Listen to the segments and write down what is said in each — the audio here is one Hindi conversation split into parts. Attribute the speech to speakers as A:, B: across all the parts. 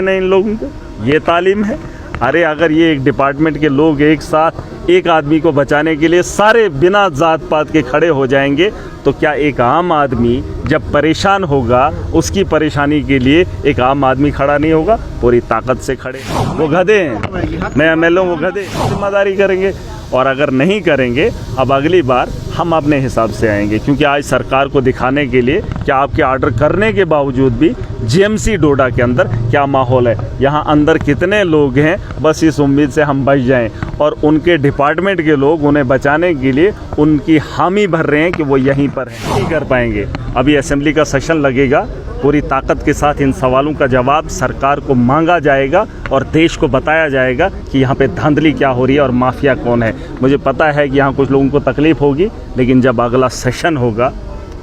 A: है इन लोगों को? ये तालीम है? अरे अगर ये एक डिपार्टमेंट के लोग एक साथ एक आदमी को बचाने के लिए सारे बिना जात पात के खड़े हो जाएंगे, तो क्या एक आम आदमी जब परेशान होगा उसकी परेशानी के लिए एक आम आदमी खड़ा नहीं होगा? पूरी ताकत से खड़े। वो गधे हैं, मैं एमएलए हूँ, वो गधे जिम्मेदारी करेंगे। और अगर नहीं करेंगे, अब अगली बार हम अपने हिसाब से आएंगे, क्योंकि आज सरकार को दिखाने के लिए कि आपके ऑर्डर करने के बावजूद भी जीएमसी डोडा के अंदर क्या माहौल है, यहाँ अंदर कितने लोग हैं, बस इस उम्मीद से हम बच जाएं और उनके डिपार्टमेंट के लोग उन्हें बचाने के लिए उनकी हामी भर रहे हैं कि वो यहीं पर हैं। नहीं कर पाएंगे। अभी असेंबली का सेशन लगेगा, पूरी ताकत के साथ इन सवालों का जवाब सरकार को मांगा जाएगा और देश को बताया जाएगा कि यहाँ पे धांधली क्या हो रही है और माफिया कौन है। मुझे पता है कि यहाँ कुछ लोगों को तकलीफ़ होगी, लेकिन जब अगला सेशन होगा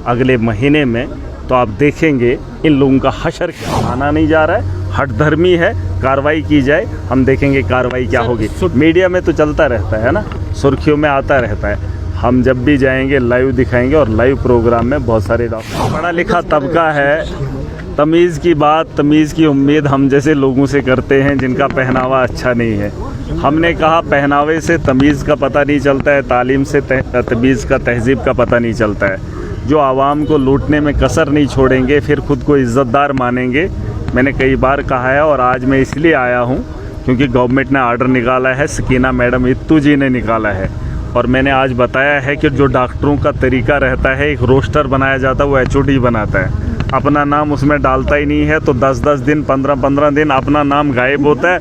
A: अगले महीने में, तो आप देखेंगे इन लोगों का हशर क्या आना नहीं जा रहा है। हठधर्मी है, कार्रवाई की जाए, हम देखेंगे कार्रवाई क्या होगी। मीडिया में तो चलता रहता है ना, सुर्खियों में आता रहता है। हम जब भी जाएंगे लाइव दिखाएंगे, और लाइव प्रोग्राम में बहुत सारे डॉक्टर, पढ़ा लिखा तबका है। तमीज़ की बात, तमीज़ की उम्मीद हम जैसे लोगों से करते हैं जिनका पहनावा अच्छा नहीं है। हमने कहा पहनावे से तमीज़ का पता नहीं चलता है, तालीम से तमीज़ का, तहज़ीब का पता नहीं चलता है। जो आवाम को लूटने में कसर नहीं छोड़ेंगे, फिर खुद को इज़्ज़तदार मानेंगे। मैंने कई बार कहा है, और आज मैं इसलिए आया हूँ क्योंकि गवर्नमेंट ने आर्डर निकाला है, सकीना मैडम इत्तू जी ने निकाला है, और मैंने आज बताया है कि जो डॉक्टरों का तरीका रहता है, एक रोस्टर बनाया जाता है, वो HOD बनाता है, अपना नाम उसमें डालता ही नहीं है, तो 10-10 दिन, 15-15 दिन अपना नाम गायब होता है,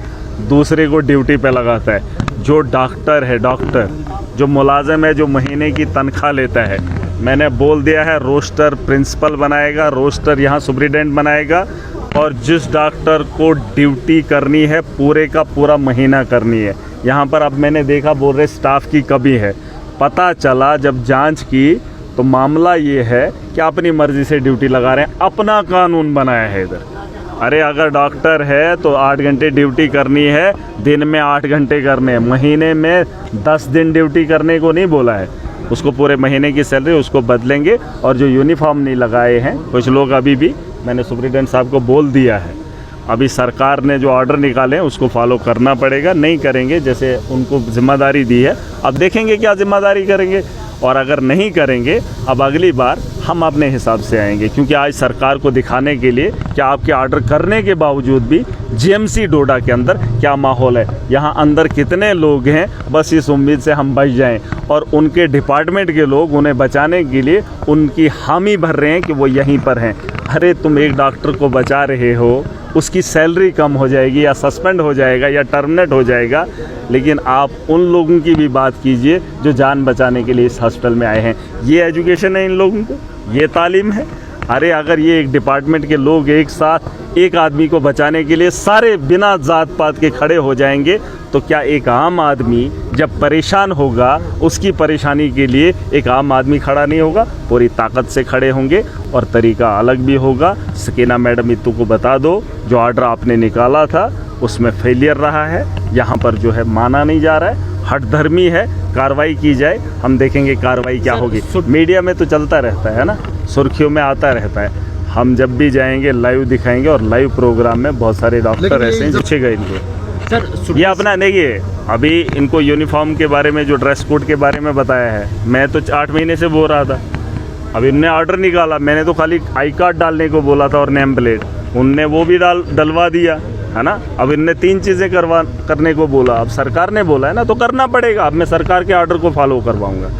A: दूसरे को ड्यूटी पे लगाता है। जो डॉक्टर है, डॉक्टर जो मुलाजिम है, जो महीने की तनख्वाह लेता है, मैंने बोल दिया है रोस्टर प्रिंसिपल बनाएगा, रोस्टर यहाँ सुप्रिटेंडेंट बनाएगा, और जिस डॉक्टर को ड्यूटी करनी है पूरे का पूरा महीना करनी है। यहाँ पर अब मैंने देखा बोल रहे स्टाफ की कमी है, पता चला जब जांच की तो मामला ये है कि अपनी मर्ज़ी से ड्यूटी लगा रहे हैं, अपना कानून बनाया है इधर। अरे अगर डॉक्टर है तो 8 घंटे ड्यूटी करनी है, दिन में 8 घंटे करने हैं, महीने में 10 दिन ड्यूटी करने को नहीं बोला है। उसको पूरे महीने की सैलरी उसको बदलेंगे। और जो यूनिफॉर्म नहीं लगाए हैं कुछ लोग, अभी भी मैंने सुप्रिटेंडेंट साहब को बोल दिया है, अभी सरकार ने जो ऑर्डर निकाले हैं उसको फॉलो करना पड़ेगा। नहीं करेंगे, जैसे उनको जिम्मेदारी दी है, अब देखेंगे क्या जिम्मेदारी करेंगे। और अगर नहीं करेंगे, अब अगली बार हम अपने हिसाब से आएंगे, क्योंकि आज सरकार को दिखाने के लिए कि आपके ऑर्डर करने के बावजूद भी जीएमसी डोडा के अंदर क्या माहौल है, यहाँ अंदर कितने लोग हैं, बस इस उम्मीद से हम बच जाएं और उनके डिपार्टमेंट के लोग उन्हें बचाने के लिए उनकी हामी भर रहे हैं कि वो यहीं पर हैं। अरे तुम एक डॉक्टर को बचा रहे हो, उसकी सैलरी कम हो जाएगी या सस्पेंड हो जाएगा या टर्मिनेट हो जाएगा, लेकिन आप उन लोगों की भी बात कीजिए जो जान बचाने के लिए इस हॉस्पिटल में आए हैं। ये एजुकेशन है इन लोगों को? ये तालीम है? अरे अगर ये एक डिपार्टमेंट के लोग एक साथ एक आदमी को बचाने के लिए सारे बिना जात पात के खड़े हो जाएंगे, तो क्या एक आम आदमी जब परेशान होगा उसकी परेशानी के लिए एक आम आदमी खड़ा नहीं होगा? पूरी ताकत से खड़े होंगे और तरीका अलग भी होगा। सकीना मैडम इत्तू को बता दो, जो ऑर्डर आपने निकाला था उसमें फेलियर रहा है, यहाँ पर जो है माना नहीं जा रहा है, हठधर्मी है, कार्रवाई की जाए, हम देखेंगे कार्रवाई क्या होगी। मीडिया में तो चलता रहता है ना, सुर्खियों में आता रहता है। हम जब भी जाएंगे लाइव दिखाएंगे, और लाइव प्रोग्राम में बहुत सारे डॉक्टर ऐसे हैं, पूछेगा इनको सर। ये अपना देखिए, अभी इनको यूनिफॉर्म के बारे में, जो ड्रेस कोड के बारे में बताया है, मैं तो 8 महीने से बोल रहा था। अब इनने ऑर्डर निकाला, मैंने तो खाली आई कार्ड डालने को बोला था और नेम प्लेट, उनने वो भी डलवा दिया है ना। अब इनने 3 चीज़ें करने को बोला, अब सरकार ने बोला है ना, तो करना पड़ेगा। अब मैं सरकार के ऑर्डर को फॉलो करवाऊंगा।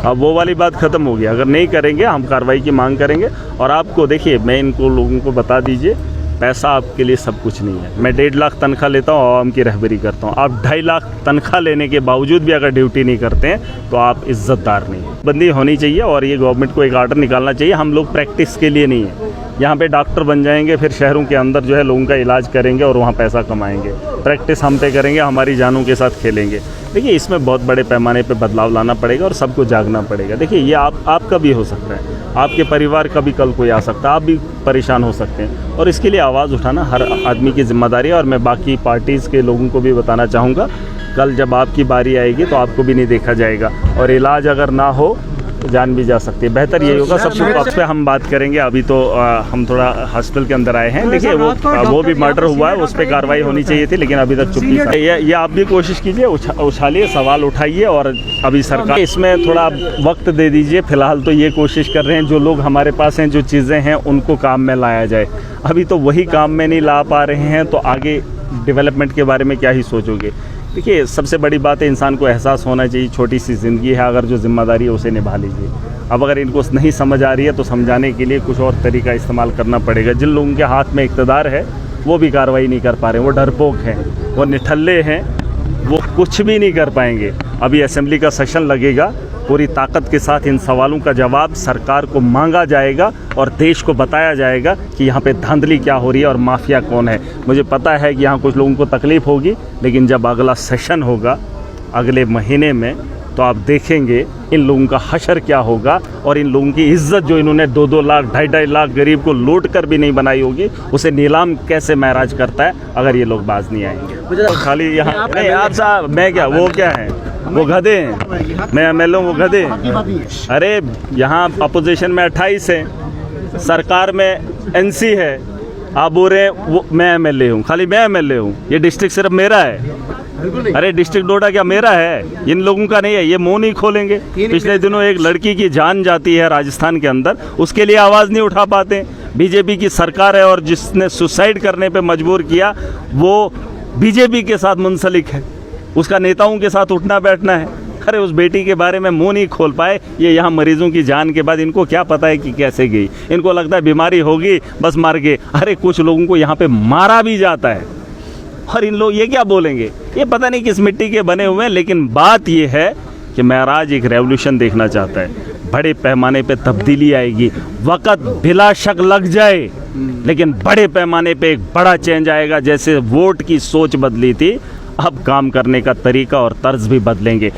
A: अब वो वाली बात ख़त्म हो गई। अगर नहीं करेंगे, हम कार्रवाई की मांग करेंगे। और आपको देखिए, मैं इनको लोगों को बता दीजिए, पैसा आपके लिए सब कुछ नहीं है। मैं 1.5 लाख तनख्वाह लेता हूँ, आवाम की रहबरी करता हूँ। आप 2.5 लाख तनख्वाह लेने के बावजूद भी अगर ड्यूटी नहीं करते हैं तो आप इज़्ज़तदार नहीं हैं। बंदी होनी चाहिए, और ये गवर्नमेंट को एक ऑर्डर निकालना चाहिए। हम लोग प्रैक्टिस के लिए नहीं है यहाँ पे डॉक्टर बन जाएंगे, फिर शहरों के अंदर जो है लोगों का इलाज करेंगे और वहाँ पैसा कमाएंगे। प्रैक्टिस हम पे करेंगे, हमारी जानों के साथ खेलेंगे। देखिए, इसमें बहुत बड़े पैमाने पे बदलाव लाना पड़ेगा और सबको जागना पड़ेगा। देखिए, ये आपका भी हो सकता है, आपके परिवार का भी कल कोई आ सकता है, आप भी परेशान हो सकते हैं, और इसके लिए आवाज़ उठाना हर आदमी की जिम्मेदारी है। और मैं बाकी पार्टीज़ के लोगों को भी बताना चाहूँगा, कल जब आपकी बारी आएगी तो आपको भी नहीं देखा जाएगा, और इलाज अगर ना हो तो जान भी जा सकती है। बेहतर यही होगा सबसे पे हम बात करेंगे। अभी तो हम थोड़ा हॉस्पिटल के अंदर आए हैं। देखिए वो भी मर्डर हुआ है, उस पर कार्रवाई होनी चाहिए थी, लेकिन अभी तक चुप्पी है। ये आप भी कोशिश कीजिए, उछालिए, सवाल उठाइए, और अभी सरकार इसमें थोड़ा वक्त दे दीजिए। फिलहाल तो ये कोशिश कर रहे हैं जो लोग हमारे पास हैं, जो चीज़ें हैं उनको काम में लाया जाए। अभी तो वही काम में नहीं ला पा रहे हैं, तो आगे डेवलपमेंट के बारे में क्या ही सोचोगे। देखिए सबसे बड़ी बात है, इंसान को एहसास होना चाहिए, छोटी सी ज़िंदगी है, अगर जो जिम्मेदारी है उसे निभा लीजिए। अब अगर इनको नहीं समझ आ रही है तो समझाने के लिए कुछ और तरीका इस्तेमाल करना पड़ेगा। जिन लोगों के हाथ में इक़्तिदार है वो भी कार्रवाई नहीं कर पा रहे, वो डरपोक हैं, वो निठल्ले हैं, वो कुछ भी नहीं कर पाएंगे। अभी असेंबली का सेशन लगेगा, पूरी ताकत के साथ इन सवालों का जवाब सरकार को मांगा जाएगा और देश को बताया जाएगा कि यहाँ पे धांधली क्या हो रही है और माफिया कौन है। मुझे पता है कि यहाँ कुछ लोगों को तकलीफ़ होगी, लेकिन जब अगला सेशन होगा अगले महीने में, तो आप देखेंगे इन लोगों का हशर क्या होगा, और इन लोगों की इज्जत जो इन्होंने 2-2 लाख 2.5 लाख गरीब को लूट कर भी नहीं बनाई होगी, उसे नीलाम कैसे महराज करता है अगर ये लोग बाज नहीं आएंगे। तो खाली यहाँ नहीं आप साहब, मैं क्या, वो क्या है, वो गधे हैं, मैं MLA हूँ, वो गधे हैं। अरे यहाँ अपोजिशन में 28 है, सरकार में NC है, आप बोल रहे हैं वो मैं MLA हूँ। खाली मैं MLA हूँ, ये डिस्ट्रिक्ट सिर्फ मेरा है। अरे डिस्ट्रिक्ट डोडा क्या मेरा है, इन लोगों का नहीं है, ये मुंह नहीं खोलेंगे। पिछले दिनों एक लड़की की जान जाती है राजस्थान के अंदर, उसके लिए आवाज़ नहीं उठा पाते। बीजेपी की सरकार है और जिसने सुसाइड करने पे मजबूर किया वो बीजेपी के साथ मुंसलिक है, उसका नेताओं के साथ उठना बैठना है। अरे उस बेटी के बारे में मुंह नहीं खोल पाए। ये यहाँ मरीजों की जान के बाद इनको क्या पता है कि कैसे गई, इनको लगता है बीमारी होगी बस मर गए। अरे कुछ लोगों को यहाँ पे मारा भी जाता है, और इन लोग ये क्या बोलेंगे, ये पता नहीं किस मिट्टी के बने हुए हैं। लेकिन बात ये है कि महराज एक रेवोल्यूशन देखना चाहता है, बड़े पैमाने पे तब्दीली आएगी। वक़्त बिला शक लग जाए, लेकिन बड़े पैमाने पे एक बड़ा चेंज आएगा। जैसे वोट की सोच बदली थी, अब काम करने का तरीका और तर्ज भी बदलेंगे।